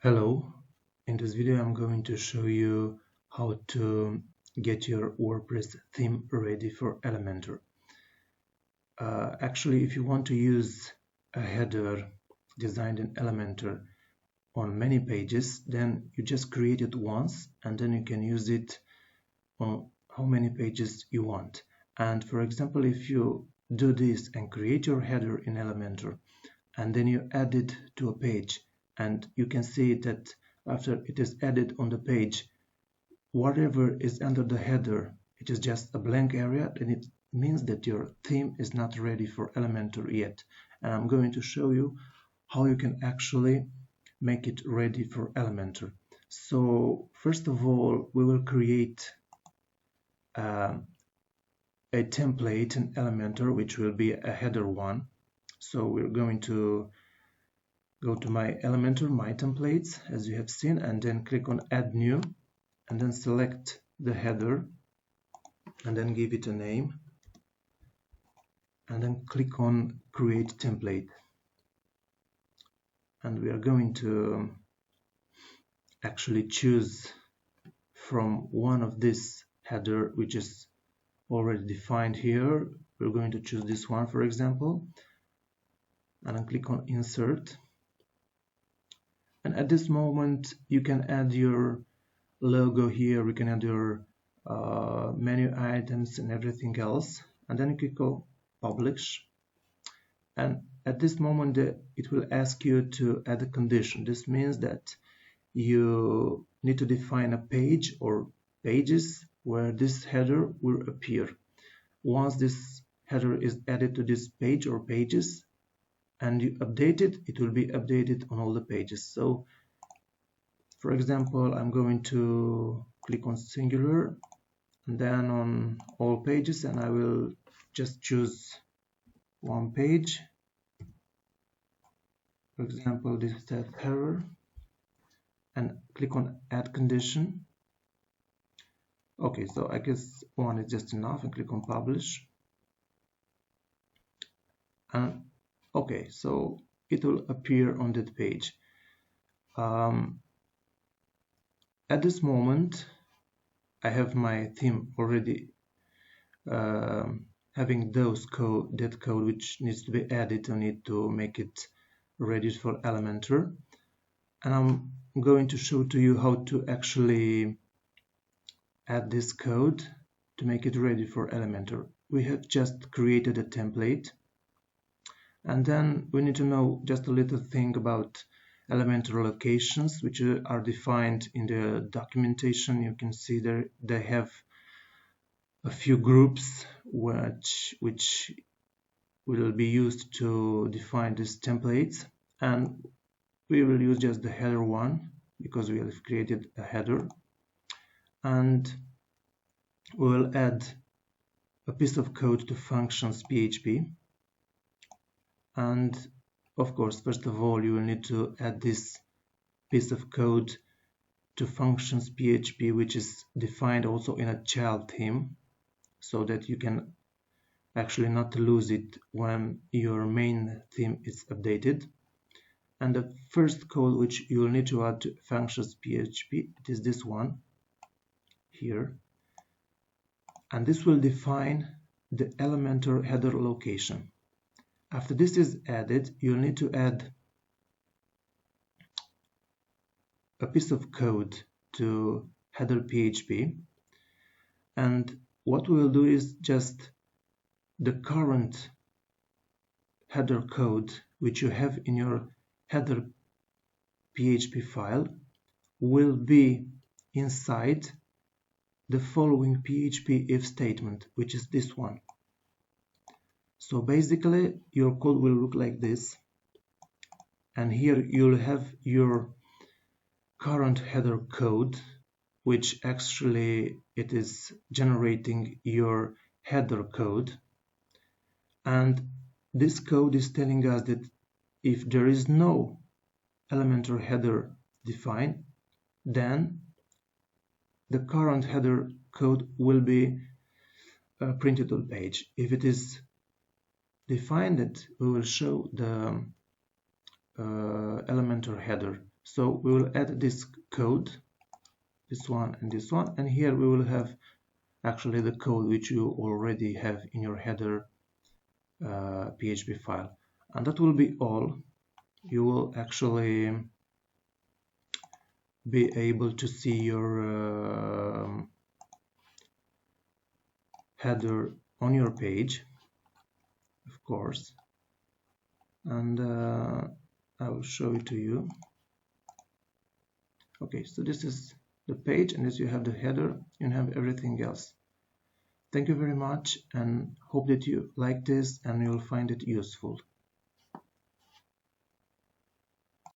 Hello, in this video I'm going to show you how to get your WordPress theme ready for Elementor. Actually, if you want to use a header designed in Elementor on many pages, then you just create it once and then you can use it on how many pages you want. And for example, if you do this and create your header in Elementor and then you add it to a page, and you can see that after it is added on the page, whatever is under the header, it is just a blank area, then it means that your theme is not ready for Elementor yet. And I'm going to show you how you can actually make it ready for Elementor. So first of all, we will create a template in Elementor, which will be a header one. So we're going to go to my Elementor, my templates, as you have seen, and then click on Add New, and then select the header, and then give it a name, and then click on Create Template. And we are going to actually choose from one of this header, which is already defined here. We're going to choose this one, for example, and then click on Insert. And at this moment, you can add your logo here, we can add your menu items and everything else. And then you click on Publish. And at this moment, it will ask you to add a condition. This means that you need to define a page or pages where this header will appear. Once this header is added to this page or pages, and you update it, it will be updated on all the pages. So for example, I'm going to click on singular and then on all pages, and I will just choose one page. For example, this is that header, and click on add condition. Okay, so I guess one is just enough, and click on publish. And okay, so it will appear on that page. At this moment, I have my theme already having that code which needs to be added on it to make it ready for Elementor. And I'm going to show to you how to actually add this code to make it ready for Elementor. We have just created a template. And then we need to know just a little thing about Elementor locations, which are defined in the documentation. You can see there they have a few groups which will be used to define these templates. And we will use just the header one because we have created a header. And we will add a piece of code to functions PHP. And of course, first of all, you will need to add this piece of code to functions PHP, which is defined also in a child theme, so that you can actually not lose it when your main theme is updated. And the first code which you will need to add to functions PHP, it is this one here. And this will define the Elementor header location. After this is added, you'll need to add a piece of code to header PHP. And what we'll do is just the current header code which you have in your header PHP file will be inside the following PHP if statement, which is this one. So basically your code will look like this, and here you'll have your current header code, which actually it is generating your header code. And this code is telling us that if there is no Elementor header defined, then the current header code will be printed on page. If it is defined, it we will show the Elementor header. So we will add this code, this one and this one, and here we will have actually the code which you already have in your header PHP file. And that will be all. You will actually be able to see your header on your page, of course, and I will show it to you. Okay, so this is the page, and as you have the header, you have everything else. Thank you very much, and hope that you like this and you'll find it useful.